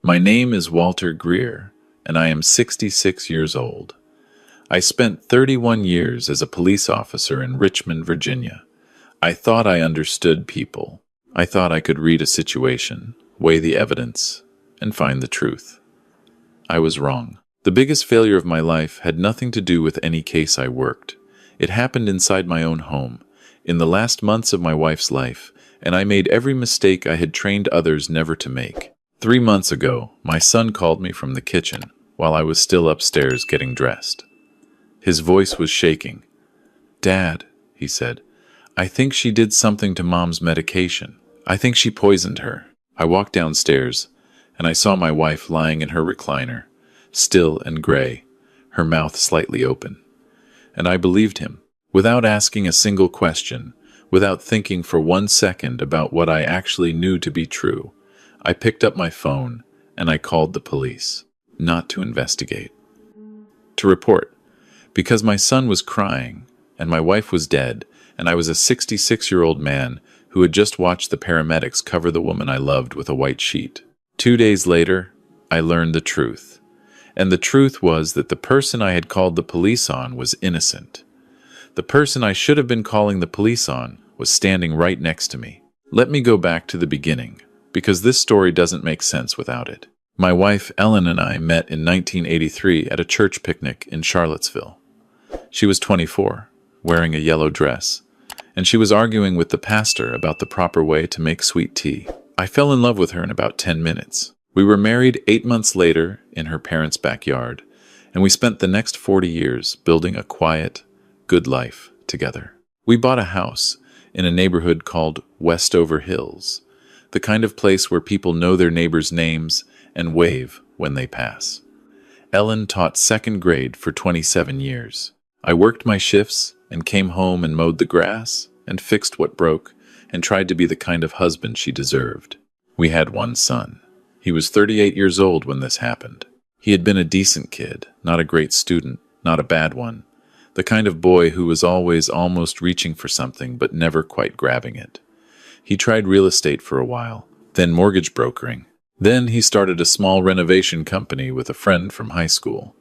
My name is Walter Greer, and I am 66 years old. I spent 31 years as a police officer in Richmond, Virginia. I thought I understood people. I thought I could read a situation, weigh the evidence, and find the truth. I was wrong. The biggest failure of my life had nothing to do with any case I worked. It happened inside my own home, in the last months of my wife's life, and I made every mistake I had trained others never to make. 3 months ago, my son called me from the kitchen while I was still upstairs getting dressed. His voice was shaking. "Dad," he said, "I think she did something to Mom's medication. I think she poisoned her." I walked downstairs, and I saw my wife lying in her recliner, still and gray, her mouth slightly open. And I believed him, without asking a single question, without thinking for 1 second about what I actually knew to be true. I picked up my phone, and I called the police, not to investigate, to report, because my son was crying, and my wife was dead, and I was a 66-year-old man who had just watched the paramedics cover the woman I loved with a white sheet. 2 days later, I learned the truth. And the truth was that the person I had called the police on was innocent. The person I should have been calling the police on was standing right next to me. Let me go back to the beginning, because this story doesn't make sense without it. My wife, Ellen, and I met in 1983 at a church picnic in Charlottesville. She was 24, wearing a yellow dress, and she was arguing with the pastor about the proper way to make sweet tea. I fell in love with her in about 10 minutes. We were married 8 months later in her parents' backyard, and we spent the next 40 years building a quiet, good life together. We bought a house in a neighborhood called Westover Hills, the kind of place where people know their neighbors' names and wave when they pass. Ellen taught second grade for 27 years. I worked my shifts and came home and mowed the grass and fixed what broke and tried to be the kind of husband she deserved. We had one son. He was 38 years old when this happened. He had been a decent kid, not a great student, not a bad one, the kind of boy who was always almost reaching for something but never quite grabbing it. He tried real estate for a while, then mortgage brokering. Then he started a small renovation company with a friend from high school.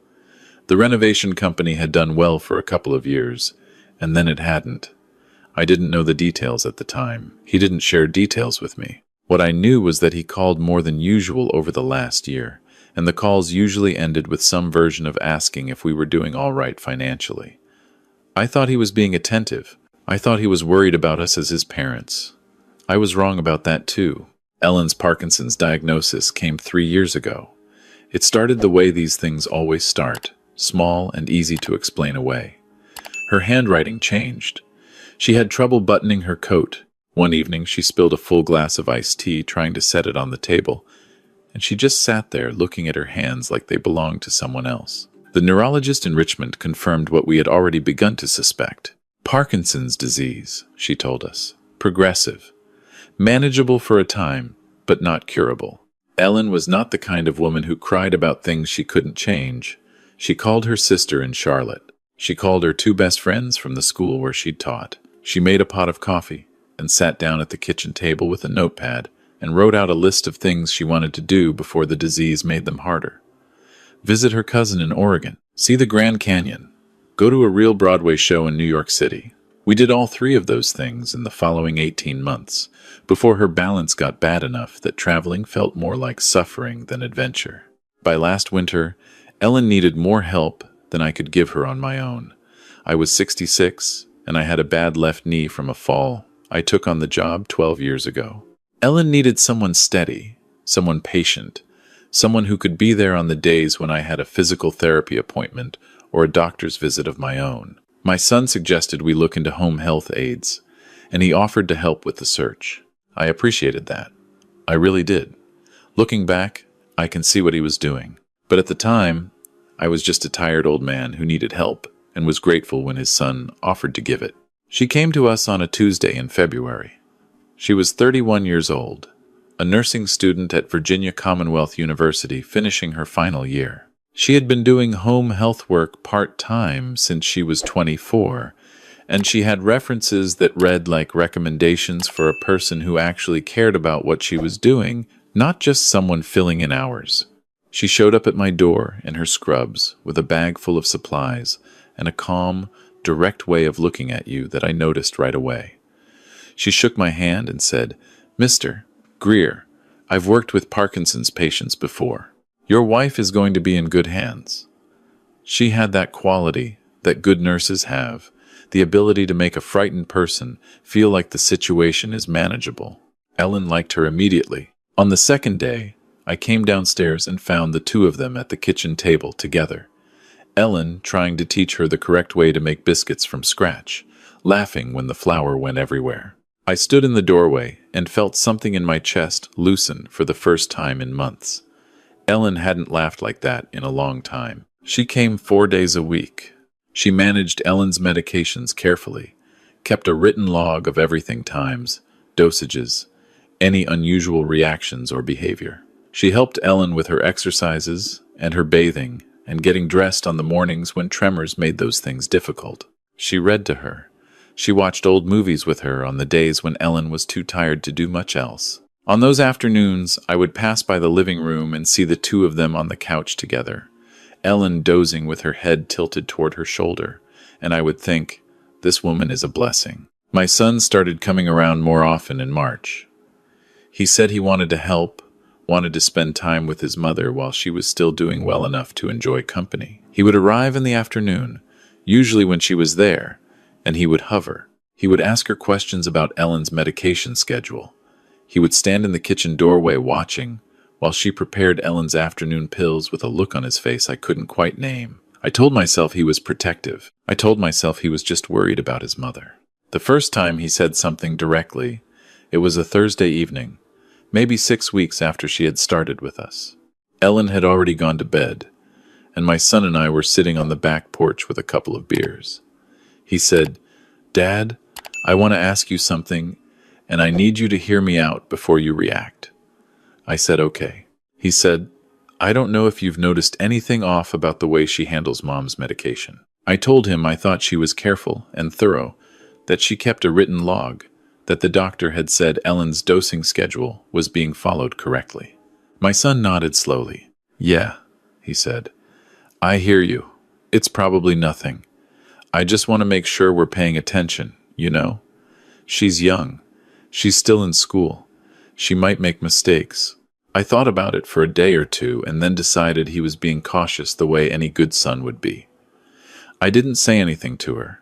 The renovation company had done well for a couple of years, and then it hadn't. I didn't know the details at the time. He didn't share details with me. What I knew was that he called more than usual over the last year, and the calls usually ended with some version of asking if we were doing all right financially. I thought he was being attentive. I thought he was worried about us as his parents. I was wrong about that too. Ellen's Parkinson's diagnosis came 3 years ago. It started the way these things always start, small and easy to explain away. Her handwriting changed. She had trouble buttoning her coat. One evening, she spilled a full glass of iced tea trying to set it on the table, and she just sat there looking at her hands like they belonged to someone else. The neurologist in Richmond confirmed what we had already begun to suspect. Parkinson's disease, she told us. Progressive. Manageable for a time, but not curable. Ellen was not the kind of woman who cried about things she couldn't change. She called her sister in Charlotte. She called her 2 best friends from the school where she'd taught. She made a pot of coffee and sat down at the kitchen table with a notepad and wrote out a list of things she wanted to do before the disease made them harder. Visit her cousin in Oregon, see the Grand Canyon, go to a real Broadway show in New York City. We did all 3 of those things in the following 18 months, before her balance got bad enough that traveling felt more like suffering than adventure. By last winter, Ellen needed more help than I could give her on my own. I was 66, and I had a bad left knee from a fall I took on the job 12 years ago. Ellen needed someone steady, someone patient, someone who could be there on the days when I had a physical therapy appointment or a doctor's visit of my own. My son suggested we look into home health aides, and he offered to help with the search. I appreciated that. I really did. Looking back, I can see what he was doing. But at the time, I was just a tired old man who needed help and was grateful when his son offered to give it. She came to us on a Tuesday in February. She was 31 years old, a nursing student at Virginia Commonwealth University finishing her final year. She had been doing home health work part-time since she was 24, and she had references that read like recommendations for a person who actually cared about what she was doing, not just someone filling in hours. She showed up at my door in her scrubs with a bag full of supplies and a calm, direct way of looking at you that I noticed right away. She shook my hand and said, "Mr. Greer, I've worked with Parkinson's patients before. Your wife is going to be in good hands." She had that quality that good nurses have, the ability to make a frightened person feel like the situation is manageable. Ellen liked her immediately. On the second day, I came downstairs and found the two of them at the kitchen table together. Ellen trying to teach her the correct way to make biscuits from scratch, laughing when the flour went everywhere. I stood in the doorway and felt something in my chest loosen for the first time in months. Ellen hadn't laughed like that in a long time. She came 4 days a week. She managed Ellen's medications carefully, kept a written log of everything: times, dosages, any unusual reactions or behavior. She helped Ellen with her exercises and her bathing and getting dressed on the mornings when tremors made those things difficult. She read to her. She watched old movies with her on the days when Ellen was too tired to do much else. On those afternoons, I would pass by the living room and see the two of them on the couch together, Ellen dozing with her head tilted toward her shoulder, and I would think, this woman is a blessing. My son started coming around more often in March. He said he wanted to help, wanted to spend time with his mother while she was still doing well enough to enjoy company. He would arrive in the afternoon, usually when she was there, and he would hover. He would ask her questions about Ellen's medication schedule. He would stand in the kitchen doorway watching, while she prepared Ellen's afternoon pills with a look on his face I couldn't quite name. I told myself he was protective. I told myself he was just worried about his mother. The first time he said something directly, it was a Thursday evening, maybe 6 weeks after she had started with us. Ellen had already gone to bed, and my son and I were sitting on the back porch with a couple of beers. He said, "Dad, I want to ask you something, and I need you to hear me out before you react." I said, "Okay." He said, "I don't know if you've noticed anything off about the way she handles Mom's medication." I told him I thought she was careful and thorough, that she kept a written log, that the doctor had said Ellen's dosing schedule was being followed correctly. My son nodded slowly. "Yeah," he said. "I hear you. It's probably nothing. I just want to make sure we're paying attention, you know? She's young. She's still in school. She might make mistakes." I thought about it for a day or two and then decided he was being cautious the way any good son would be. I didn't say anything to her.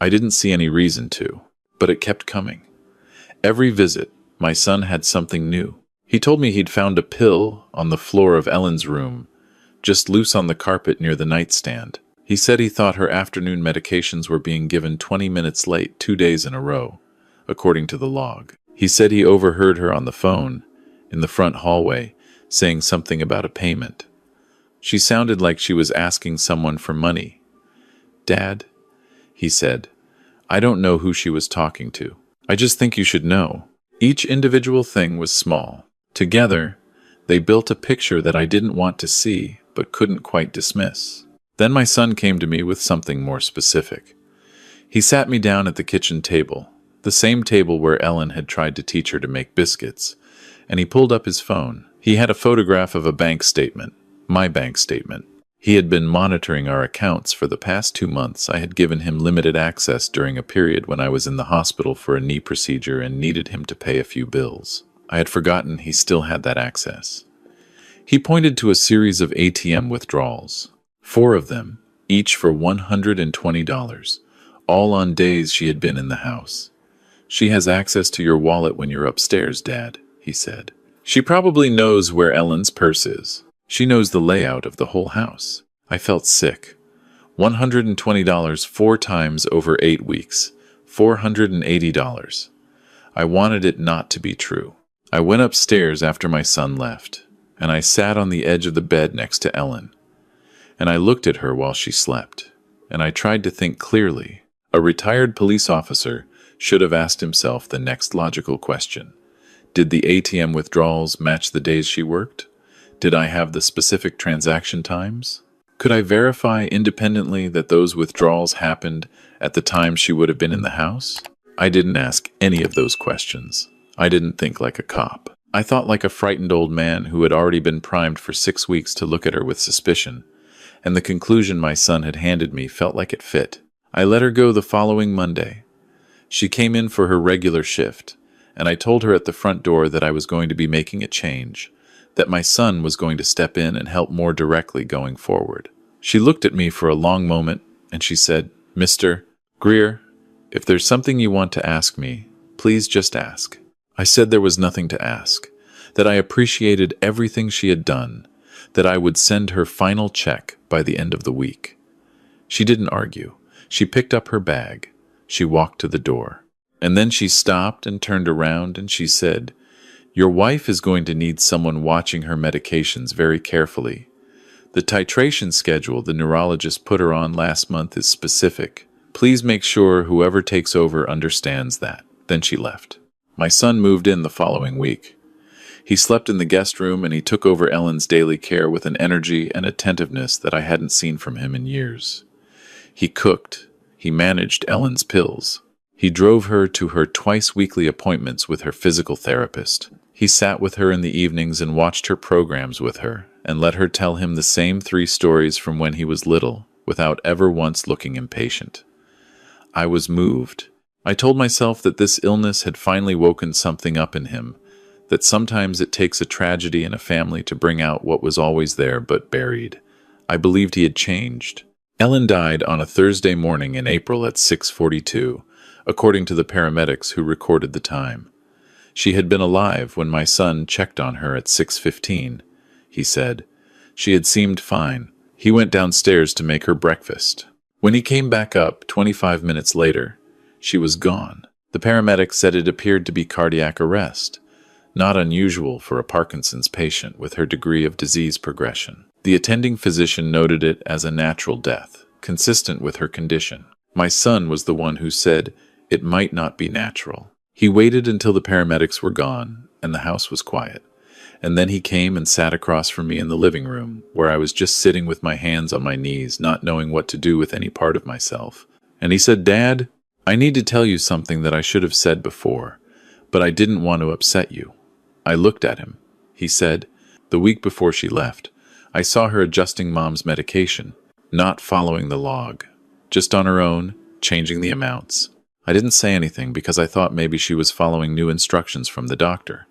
I didn't see any reason to, but it kept coming. Every visit, my son had something new. He told me he'd found a pill on the floor of Ellen's room, just loose on the carpet near the nightstand. He said he thought her afternoon medications were being given 20 minutes late 2 days in a row, according to the log. He said he overheard her on the phone, in the front hallway, saying something about a payment. She sounded like she was asking someone for money. "Dad," he said, "I don't know who she was talking to. I just think you should know." Each individual thing was small. Together, they built a picture that I didn't want to see, but couldn't quite dismiss. Then my son came to me with something more specific. He sat me down at the kitchen table, the same table where Ellen had tried to teach her to make biscuits, and he pulled up his phone. He had a photograph of a bank statement, my bank statement. He had been monitoring our accounts for the past 2 months. I had given him limited access during a period when I was in the hospital for a knee procedure and needed him to pay a few bills. I had forgotten he still had that access. He pointed to a series of ATM withdrawals, 4 of them, each for $120, all on days she had been in the house. "She has access to your wallet when you're upstairs, Dad," he said. "She probably knows where Ellen's purse is. She knows the layout of the whole house." I felt sick. $120 4 times over 8 weeks. $480. I wanted it not to be true. I went upstairs after my son left, and I sat on the edge of the bed next to Ellen. And I looked at her while she slept, and I tried to think clearly. A retired police officer should have asked himself the next logical question. Did the ATM withdrawals match the days she worked? Did I have the specific transaction times? Could I verify independently that those withdrawals happened at the time she would have been in the house? I didn't ask any of those questions. I didn't think like a cop. I thought like a frightened old man who had already been primed for 6 weeks to look at her with suspicion, and the conclusion my son had handed me felt like it fit. I let her go the following Monday. She came in for her regular shift, and I told her at the front door that I was going to be making a change, that my son was going to step in and help more directly going forward. She looked at me for a long moment, and she said, "Mr. Greer, if there's something you want to ask me, please just ask." I said there was nothing to ask, that I appreciated everything she had done, that I would send her final check by the end of the week. She didn't argue. She picked up her bag. She walked to the door. And then she stopped and turned around and she said, "Your wife is going to need someone watching her medications very carefully. The titration schedule the neurologist put her on last month is specific. Please make sure whoever takes over understands that." Then she left. My son moved in the following week. He slept in the guest room and he took over Ellen's daily care with an energy and attentiveness that I hadn't seen from him in years. He cooked. He managed Ellen's pills. He drove her to her twice-weekly appointments with her physical therapist. He sat with her in the evenings and watched her programs with her and let her tell him the same 3 stories from when he was little without ever once looking impatient. I was moved. I told myself that this illness had finally woken something up in him, that sometimes it takes a tragedy in a family to bring out what was always there but buried. I believed he had changed. Ellen died on a Thursday morning in April at 6:42, according to the paramedics who recorded the time. She had been alive when my son checked on her at 6:15, he said. She had seemed fine. He went downstairs to make her breakfast. When he came back up 25 minutes later, she was gone. The paramedics said it appeared to be cardiac arrest, not unusual for a Parkinson's patient with her degree of disease progression. The attending physician noted it as a natural death, consistent with her condition. My son was the one who said it might not be natural. He waited until the paramedics were gone and the house was quiet, and then he came and sat across from me in the living room, where I was just sitting with my hands on my knees, not knowing what to do with any part of myself. And he said, "Dad, I need to tell you something that I should have said before, but I didn't want to upset you." I looked at him. He said, "The week before she left, I saw her adjusting Mom's medication, not following the log, just on her own, changing the amounts. I didn't say anything because I thought maybe she was following new instructions from the doctor.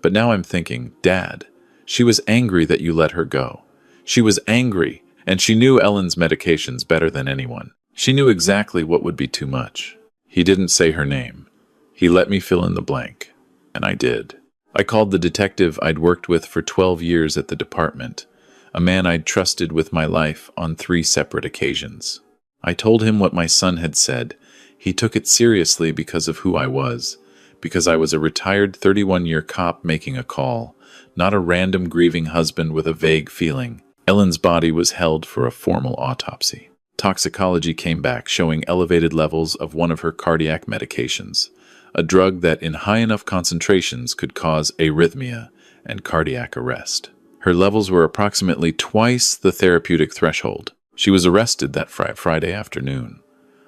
But now I'm thinking, Dad, she was angry that you let her go. She was angry, and she knew Ellen's medications better than anyone. She knew exactly what would be too much." He didn't say her name. He let me fill in the blank, and I did. I called the detective I'd worked with for 12 years at the department, a man I'd trusted with my life on 3 separate occasions. I told him what my son had said. He took it seriously because of who I was, because I was a retired 31-year cop making a call, not a random grieving husband with a vague feeling. Ellen's body was held for a formal autopsy. Toxicology came back showing elevated levels of one of her cardiac medications, a drug that in high enough concentrations could cause arrhythmia and cardiac arrest. Her levels were approximately twice the therapeutic threshold. She was arrested that Friday afternoon.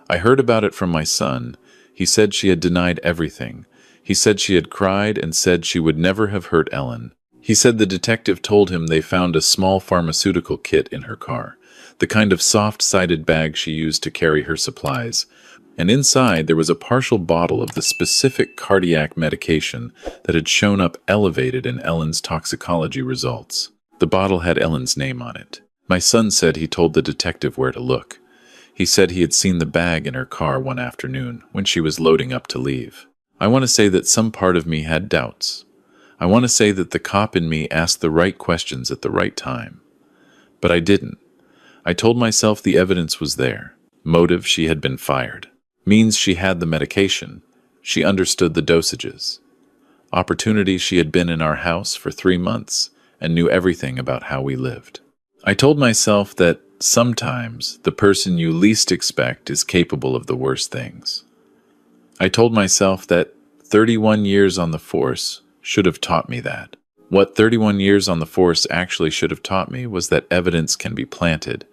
I heard about it from my son. He said she had denied everything. He said she had cried and said she would never have hurt Ellen. He said the detective told him they found a small pharmaceutical kit in her car, the kind of soft-sided bag she used to carry her supplies, and inside there was a partial bottle of the specific cardiac medication that had shown up elevated in Ellen's toxicology results. The bottle had Ellen's name on it. My son said he told the detective where to look. He said he had seen the bag in her car one afternoon when she was loading up to leave. I want to say that some part of me had doubts. I want to say that the cop in me asked the right questions at the right time. But I didn't. I told myself the evidence was there. Motive, she had been fired. Means, she had the medication. She understood the dosages. Opportunity, she had been in our house for 3 months and knew everything about how we lived. I told myself that sometimes the person you least expect is capable of the worst things. I told myself that 31 years on the force should have taught me that. What 31 years on the force actually should have taught me was that evidence can be planted,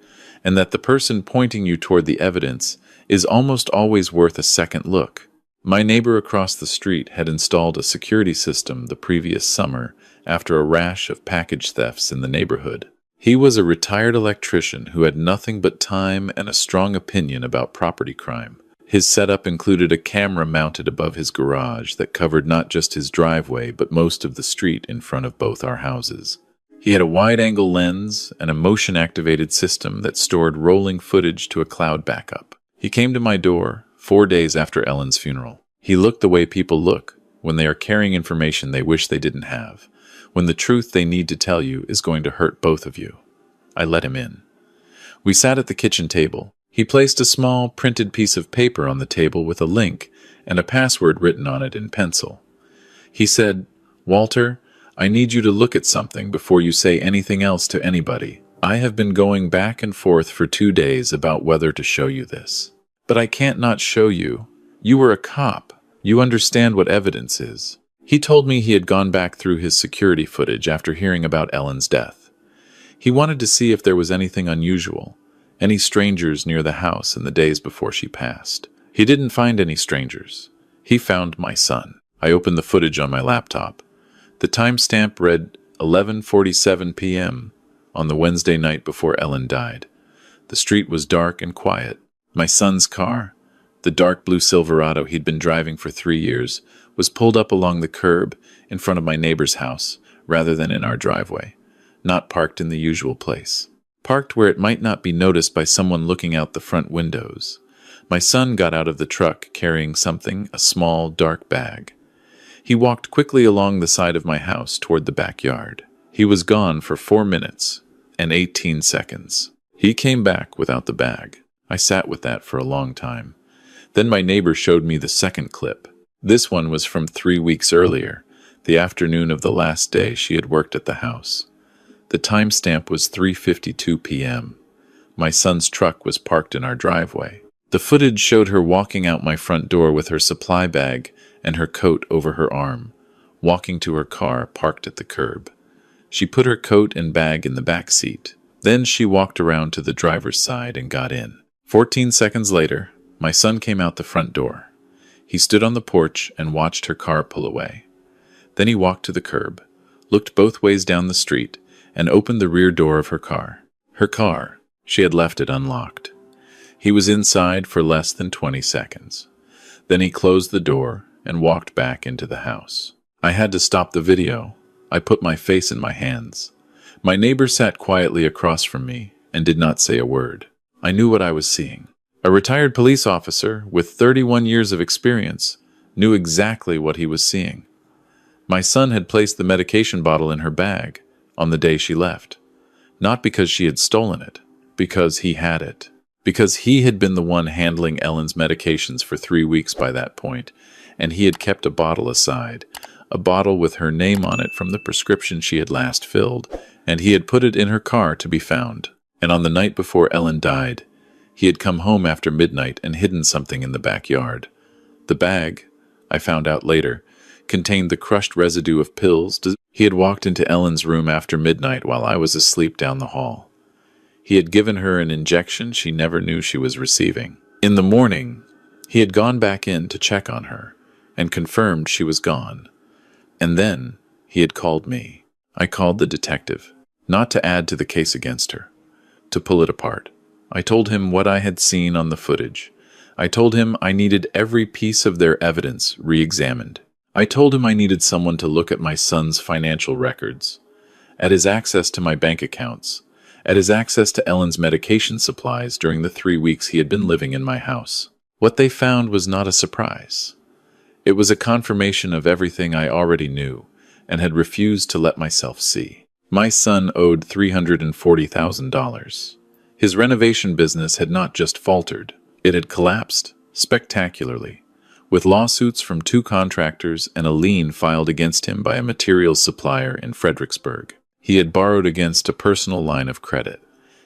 and that the person pointing you toward the evidence is almost always worth a second look. My neighbor across the street had installed a security system the previous summer after a rash of package thefts in the neighborhood. He was a retired electrician who had nothing but time and a strong opinion about property crime. His setup included a camera mounted above his garage that covered not just his driveway but most of the street in front of both our houses. He had a wide-angle lens and a motion-activated system that stored rolling footage to a cloud backup. He came to my door 4 days after Ellen's funeral. He looked the way people look when they are carrying information they wish they didn't have, when the truth they need to tell you is going to hurt both of you. I let him in. We sat at the kitchen table. He placed a small, printed piece of paper on the table with a link and a password written on it in pencil. He said, "Walter, I need you to look at something before you say anything else to anybody. I have been going back and forth for 2 days about whether to show you this. But I can't not show you. You were a cop. You understand what evidence is." He told me he had gone back through his security footage after hearing about Ellen's death. He wanted to see if there was anything unusual, any strangers near the house in the days before she passed. He didn't find any strangers. He found my son. I opened the footage on my laptop. The timestamp read 11:47 p.m. on the Wednesday night before Ellen died. The street was dark and quiet. My son's car, the dark blue Silverado he'd been driving for 3 years, was pulled up along the curb in front of my neighbor's house rather than in our driveway, not parked in the usual place. Parked where it might not be noticed by someone looking out the front windows. My son got out of the truck carrying something, a small, dark bag. He walked quickly along the side of my house toward the backyard. He was gone for 4 minutes and 18 seconds. He came back without the bag. I sat with that for a long time. Then my neighbor showed me the second clip. This one was from 3 weeks earlier, the afternoon of the last day she had worked at the house. The timestamp was 3:52 p.m. My son's truck was parked in our driveway. The footage showed her walking out my front door with her supply bag and her coat over her arm, walking to her car parked at the curb. She put her coat and bag in the back seat. Then she walked around to the driver's side and got in. 14 seconds later, my son came out the front door. He stood on the porch and watched her car pull away. Then he walked to the curb, looked both ways down the street, and opened the rear door of her car. Her car, she had left it unlocked. He was inside for less than 20 seconds. Then he closed the door and walked back into the house. I had to stop the video. I put my face in my hands. My neighbor sat quietly across from me and did not say a word. I knew what I was seeing. A retired police officer with 31 years of experience knew exactly what he was seeing. My son had placed the medication bottle in her bag on the day she left. Not because she had stolen it, because he had it. Because he had been the one handling Ellen's medications for 3 weeks by that point, and he had kept a bottle aside, a bottle with her name on it from the prescription she had last filled, and he had put it in her car to be found. And on the night before Ellen died, he had come home after midnight and hidden something in the backyard. The bag, I found out later, contained the crushed residue of pills. He had walked into Ellen's room after midnight while I was asleep down the hall. He had given her an injection she never knew she was receiving. In the morning, he had gone back in to check on her and confirmed she was gone. And then he had called me. I called the detective, not to add to the case against her, to pull it apart. I told him what I had seen on the footage. I told him I needed every piece of their evidence re-examined. I told him I needed someone to look at my son's financial records, at his access to my bank accounts, at his access to Ellen's medication supplies during the 3 weeks he had been living in my house. What they found was not a surprise. It was a confirmation of everything I already knew and had refused to let myself see. My son owed $340,000. His renovation business had not just faltered, it had collapsed spectacularly, with lawsuits from 2 contractors and a lien filed against him by a materials supplier in Fredericksburg. He had borrowed against a personal line of credit.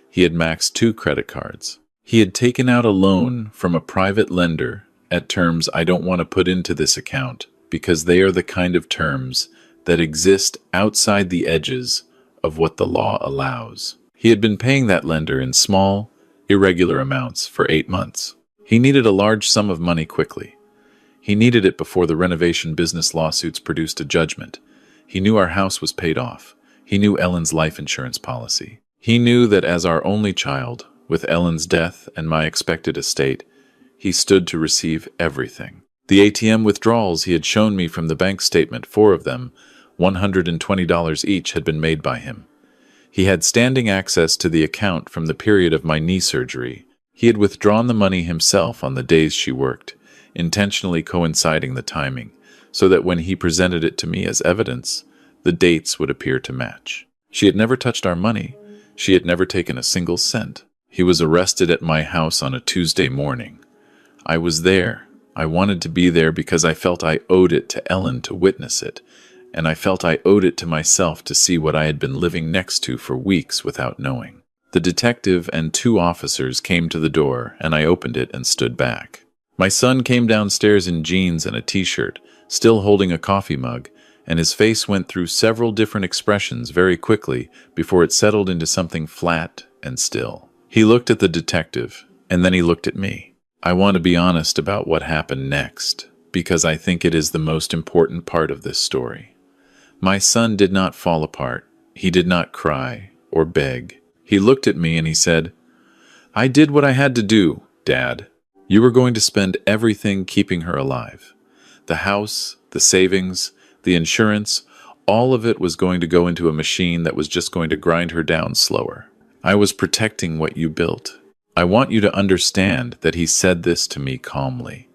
He had maxed 2 credit cards. He had taken out a loan from a private lender at terms I don't want to put into this account because they are the kind of terms that exist outside the edges of what the law allows. He had been paying that lender in small, irregular amounts for 8 months. He needed a large sum of money quickly. He needed it before the renovation business lawsuits produced a judgment. He knew our house was paid off. He knew Ellen's life insurance policy. He knew that as our only child, with Ellen's death and my expected estate, he stood to receive everything. The ATM withdrawals he had shown me from the bank statement, 4 of them, $120 each, had been made by him. He had standing access to the account from the period of my knee surgery. He had withdrawn the money himself on the days she worked, intentionally coinciding the timing, so that when he presented it to me as evidence, the dates would appear to match. She had never touched our money. She had never taken a single cent. He was arrested at my house on a Tuesday morning. I was there. I wanted to be there because I felt I owed it to Ellen to witness it, and I felt I owed it to myself to see what I had been living next to for weeks without knowing. The detective and 2 officers came to the door, and I opened it and stood back. My son came downstairs in jeans and a t-shirt, still holding a coffee mug, and his face went through several different expressions very quickly before it settled into something flat and still. He looked at the detective, and then he looked at me. I want to be honest about what happened next, because I think it is the most important part of this story. My son did not fall apart. He did not cry or beg. He looked at me and he said, "I did what I had to do, Dad. You were going to spend everything keeping her alive. The house, the savings, the insurance, all of it was going to go into a machine that was just going to grind her down slower. I was protecting what you built." I want you to understand that he said this to me calmly.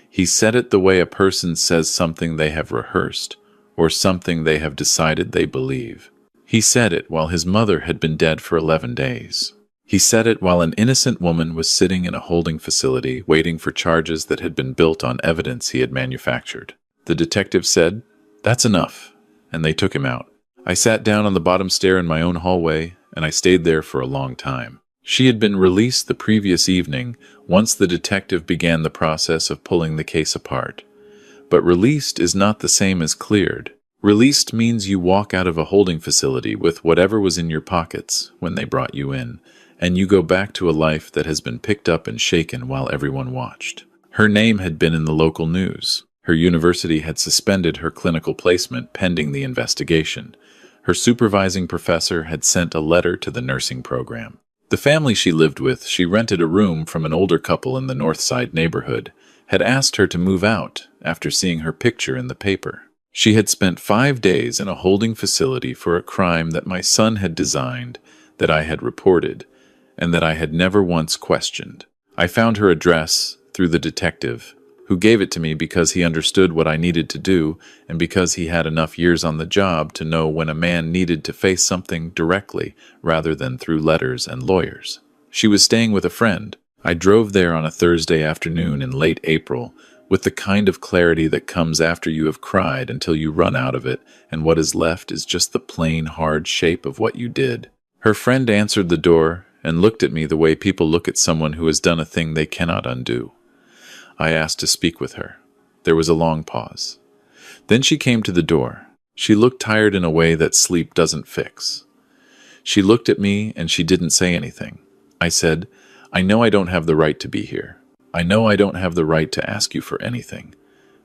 He said it the way a person says something they have rehearsed or something they have decided they believe. He said it while his mother had been dead for 11 days. He said it while an innocent woman was sitting in a holding facility waiting for charges that had been built on evidence he had manufactured. The detective said, "That's enough," and they took him out. I sat down on the bottom stair in my own hallway, and I stayed there for a long time. She had been released the previous evening once the detective began the process of pulling the case apart. But released is not the same as cleared. Released means you walk out of a holding facility with whatever was in your pockets when they brought you in, and you go back to a life that has been picked up and shaken while everyone watched. Her name had been in the local news. Her university had suspended her clinical placement pending the investigation. Her supervising professor had sent a letter to the nursing program. The family she lived with, she rented a room from an older couple in the North Side neighborhood, had asked her to move out after seeing her picture in the paper. She had spent 5 days in a holding facility for a crime that my son had designed, that I had reported, and that I had never once questioned. I found her address through the detective, who gave it to me because he understood what I needed to do and because he had enough years on the job to know when a man needed to face something directly rather than through letters and lawyers. She was staying with a friend. I drove there on a Thursday afternoon in late April with the kind of clarity that comes after you have cried until you run out of it and what is left is just the plain, hard shape of what you did. Her friend answered the door and looked at me the way people look at someone who has done a thing they cannot undo. I asked to speak with her. There was a long pause. Then she came to the door. She looked tired in a way that sleep doesn't fix. She looked at me and she didn't say anything. I said, "I know I don't have the right to be here. I know I don't have the right to ask you for anything.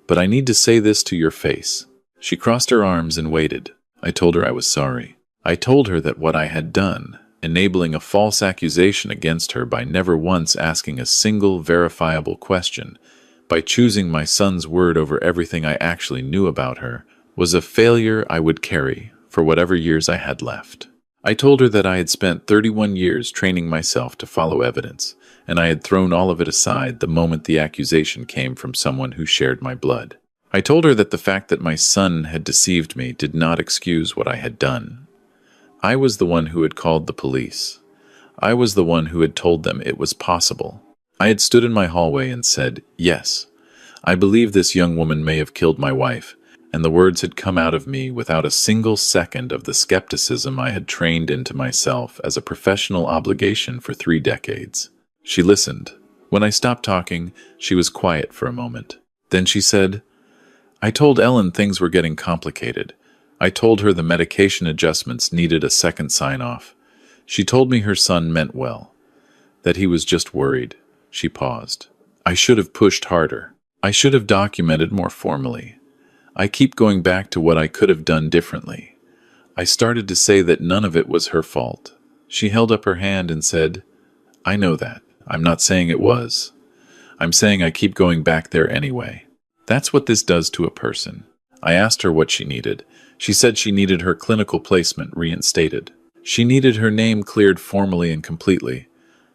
But I need to say this to your face." She crossed her arms and waited. I told her I was sorry. I told her that what I had done, enabling a false accusation against her by never once asking a single verifiable question, by choosing my son's word over everything I actually knew about her, was a failure I would carry for whatever years I had left. I told her that I had spent 31 years training myself to follow evidence, and I had thrown all of it aside the moment the accusation came from someone who shared my blood. I told her that the fact that my son had deceived me did not excuse what I had done. I was the one who had called the police. I was the one who had told them it was possible. I had stood in my hallway and said, "Yes, I believe this young woman may have killed my wife," and the words had come out of me without a single second of the skepticism I had trained into myself as a professional obligation for 3 decades. She listened. When I stopped talking, she was quiet for a moment. Then she said, "I told Ellen things were getting complicated. I told her the medication adjustments needed a second sign-off. She told me her son meant well, that he was just worried." She paused. "I should have pushed harder." I should have documented more formally. I keep going back to what I could have done differently. I started to say that none of it was her fault. She held up her hand and said, I know that. I'm not saying it was. I'm saying I keep going back there anyway. That's what this does to a person. I asked her what she needed. She said she needed her clinical placement reinstated. She needed her name cleared formally and completely.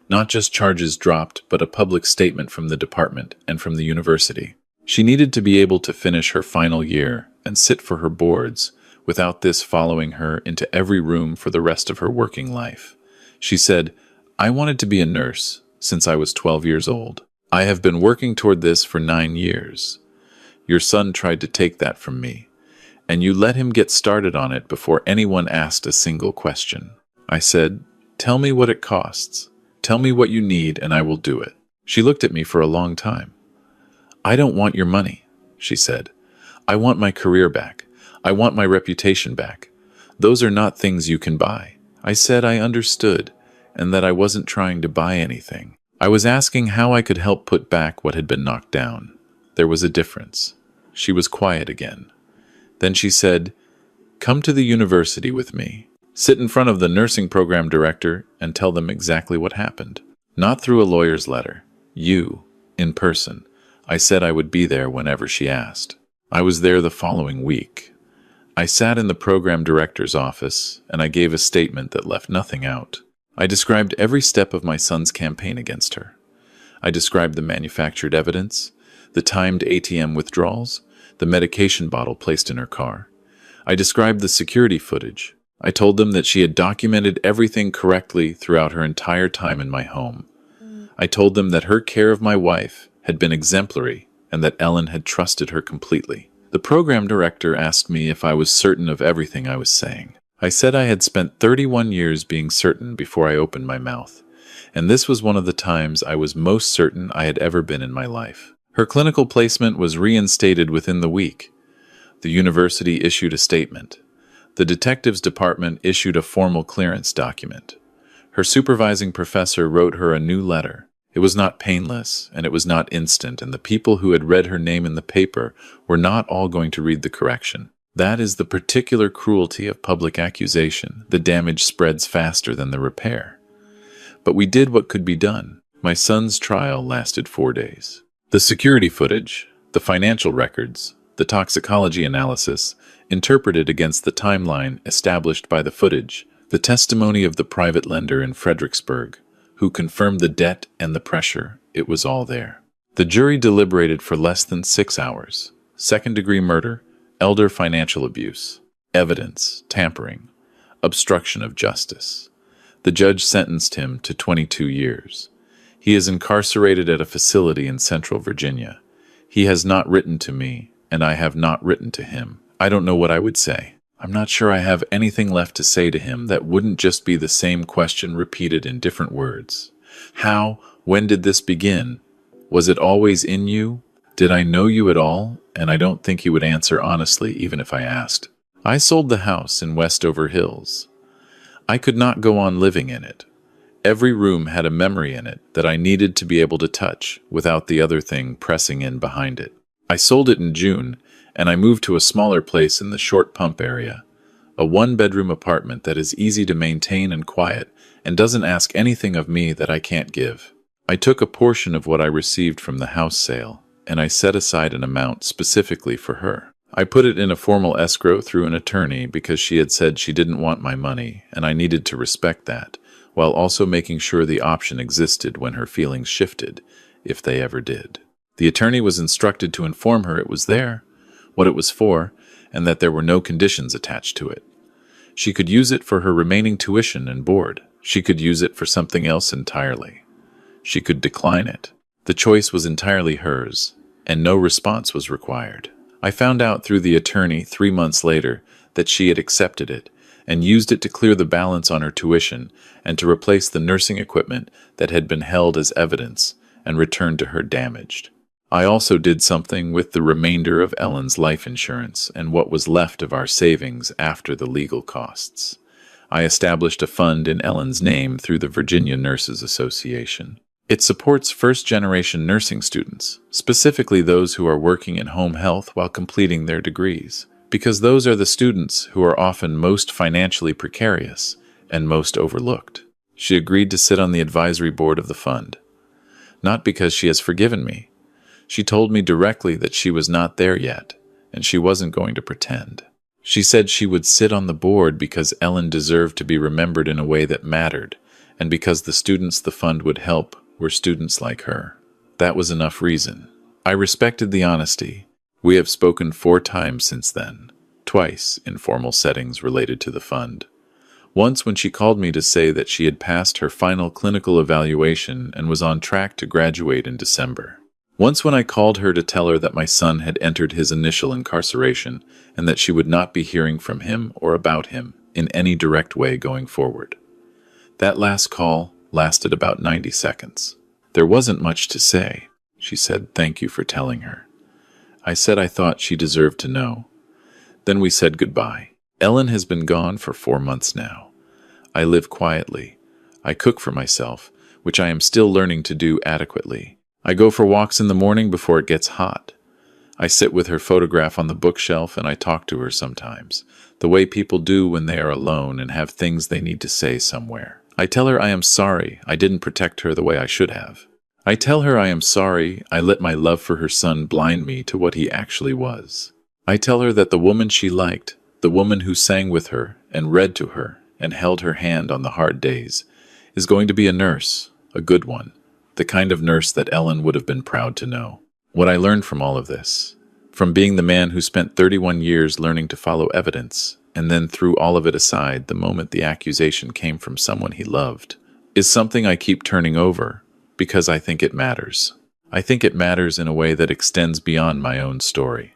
Not just charges dropped, but a public statement from the department and from the university. She needed to be able to finish her final year and sit for her boards without this following her into every room for the rest of her working life. She said, I wanted to be a nurse since I was 12 years old. I have been working toward this for 9 years. Your son tried to take that from me, and you let him get started on it before anyone asked a single question. I said, tell me what it costs. Tell me what you need and I will do it. She looked at me for a long time. I don't want your money, she said. I want my career back. I want my reputation back. Those are not things you can buy. I said I understood and that I wasn't trying to buy anything. I was asking how I could help put back what had been knocked down. There was a difference. She was quiet again. Then she said, come to the university with me. Sit in front of the nursing program director and tell them exactly what happened. Not through a lawyer's letter. You, in person. I said I would be there whenever she asked. I was there the following week. I sat in the program director's office and I gave a statement that left nothing out. I described every step of my son's campaign against her. I described the manufactured evidence, the timed ATM withdrawals, the medication bottle placed in her car. I described the security footage. I told them that she had documented everything correctly throughout her entire time in my home. I told them that her care of my wife had been exemplary and that Ellen had trusted her completely. The program director asked me if I was certain of everything I was saying. I said I had spent 31 years being certain before I opened my mouth, and this was one of the times I was most certain I had ever been in my life. Her clinical placement was reinstated within the week. The university issued a statement. The detectives department issued a formal clearance document. Her supervising professor wrote her a new letter. It was not painless, and it was not instant, and the people who had read her name in the paper were not all going to read the correction. That is the particular cruelty of public accusation. The damage spreads faster than the repair. But we did what could be done. My son's trial lasted 4 days. The security footage, the financial records, the toxicology analysis, interpreted against the timeline established by the footage, the testimony of the private lender in Fredericksburg, who confirmed the debt and the pressure, it was all there. The jury deliberated for less than 6 hours. Second-degree murder, elder financial abuse, evidence, tampering, obstruction of justice. The judge sentenced him to 22 years. He is incarcerated at a facility in Central Virginia. He has not written to me, and I have not written to him. I don't know what I would say. I'm not sure I have anything left to say to him that wouldn't just be the same question repeated in different words. How? When did this begin? Was it always in you? Did I know you at all? And I don't think he would answer honestly, even if I asked. I sold the house in Westover Hills. I could not go on living in it. Every room had a memory in it that I needed to be able to touch without the other thing pressing in behind it. I sold it in June, and I moved to a smaller place in the Short Pump area, a one-bedroom apartment that is easy to maintain and quiet and doesn't ask anything of me that I can't give. I took a portion of what I received from the house sale, and I set aside an amount specifically for her. I put it in a formal escrow through an attorney because she had said she didn't want my money, and I needed to respect that, while also making sure the option existed when her feelings shifted, if they ever did. The attorney was instructed to inform her it was there, what it was for, and that there were no conditions attached to it. She could use it for her remaining tuition and board. She could use it for something else entirely. She could decline it. The choice was entirely hers, and no response was required. I found out through the attorney 3 months later that she had accepted it and used it to clear the balance on her tuition and to replace the nursing equipment that had been held as evidence and returned to her damaged. I also did something with the remainder of Ellen's life insurance and what was left of our savings after the legal costs. I established a fund in Ellen's name through the Virginia Nurses Association. It supports first-generation nursing students, specifically those who are working in home health while completing their degrees, because those are the students who are often most financially precarious and most overlooked. She agreed to sit on the advisory board of the fund. Not because she has forgiven me. She told me directly that she was not there yet, and she wasn't going to pretend. She said she would sit on the board because Ellen deserved to be remembered in a way that mattered, and because the students the fund would help were students like her. That was enough reason. I respected the honesty. We have spoken 4 times since then, twice in formal settings related to the fund. Once when she called me to say that she had passed her final clinical evaluation and was on track to graduate in December. Once when I called her to tell her that my son had entered his initial incarceration and that she would not be hearing from him or about him in any direct way going forward. That last call lasted about 90 seconds. There wasn't much to say. She said thank you for telling her. I said I thought she deserved to know. Then we said goodbye. Ellen has been gone for 4 months now. I live quietly. I cook for myself, which I am still learning to do adequately. I go for walks in the morning before it gets hot. I sit with her photograph on the bookshelf and I talk to her sometimes, the way people do when they are alone and have things they need to say somewhere. I tell her I am sorry I didn't protect her the way I should have. I tell her I am sorry I let my love for her son blind me to what he actually was. I tell her that the woman she liked, the woman who sang with her and read to her and held her hand on the hard days, is going to be a nurse, a good one, the kind of nurse that Ellen would have been proud to know. What I learned from all of this, from being the man who spent 31 years learning to follow evidence, and then threw all of it aside the moment the accusation came from someone he loved, is something I keep turning over because I think it matters. I think it matters in a way that extends beyond my own story.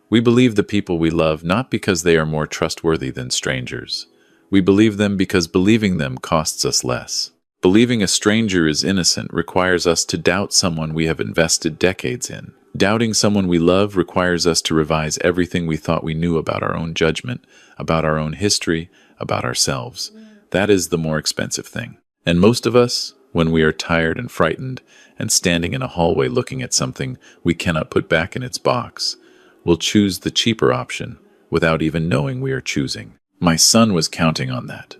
We believe the people we love not because they are more trustworthy than strangers. We believe them because believing them costs us less. Believing a stranger is innocent requires us to doubt someone we have invested decades in. Doubting someone we love requires us to revise everything we thought we knew about our own judgment, about our own history, about ourselves. That is the more expensive thing. And most of us, when we are tired and frightened and standing in a hallway looking at something we cannot put back in its box, will choose the cheaper option without even knowing we are choosing. My son was counting on that.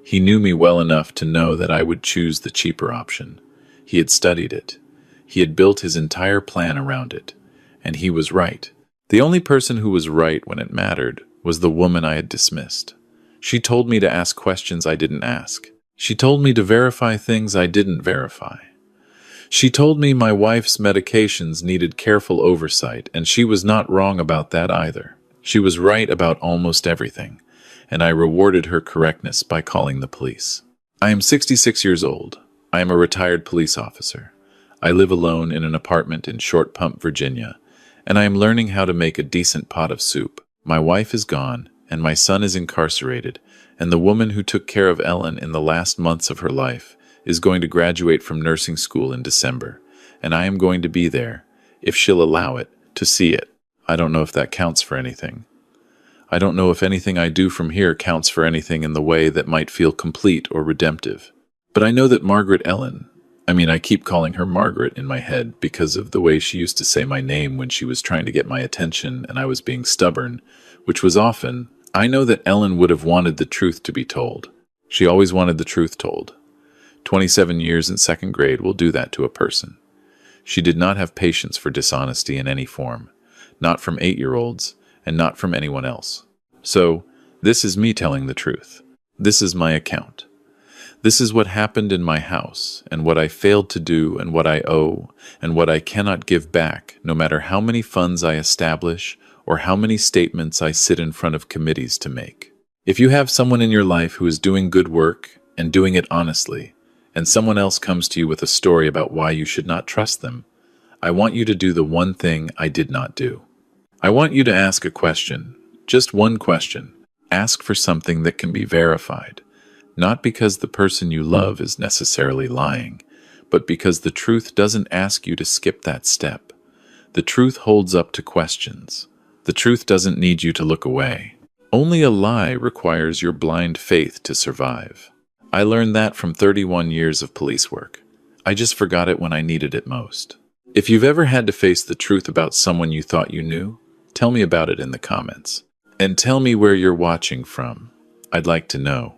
He knew me well enough to know that I would choose the cheaper option. He had studied it. He had built his entire plan around it. And he was right. The only person who was right when it mattered was the woman I had dismissed. She told me to ask questions I didn't ask. She told me to verify things I didn't verify. She told me my wife's medications needed careful oversight, and she was not wrong about that either. She was right about almost everything, and I rewarded her correctness by calling the police. I am 66 years old. I am a retired police officer. I live alone in an apartment in Short Pump, Virginia, and I am learning how to make a decent pot of soup. My wife is gone, and my son is incarcerated, and the woman who took care of Ellen in the last months of her life is going to graduate from nursing school in December, and I am going to be there, if she'll allow it, to see it. I don't know if that counts for anything. I don't know if anything I do from here counts for anything in the way that might feel complete or redemptive. But I know that Margaret Ellen, I keep calling her Margaret in my head because of the way she used to say my name when she was trying to get my attention and I was being stubborn, which was often. I know that Ellen would have wanted the truth to be told. She always wanted the truth told. 27 years in second grade will do that to a person. She did not have patience for dishonesty in any form, not from 8-year-olds, and not from anyone else. So, this is me telling the truth. This is my account. This is what happened in my house, and what I failed to do, and what I owe, and what I cannot give back, no matter how many funds I establish, or how many statements I sit in front of committees to make. If you have someone in your life who is doing good work, and doing it honestly, and someone else comes to you with a story about why you should not trust them, I want you to do the one thing I did not do. I want you to ask a question, just one question. Ask for something that can be verified, not because the person you love is necessarily lying, but because the truth doesn't ask you to skip that step. The truth holds up to questions. The truth doesn't need you to look away. Only a lie requires your blind faith to survive. I learned that from 31 years of police work. I just forgot it when I needed it most. If you've ever had to face the truth about someone you thought you knew, tell me about it in the comments. And tell me where you're watching from. I'd like to know.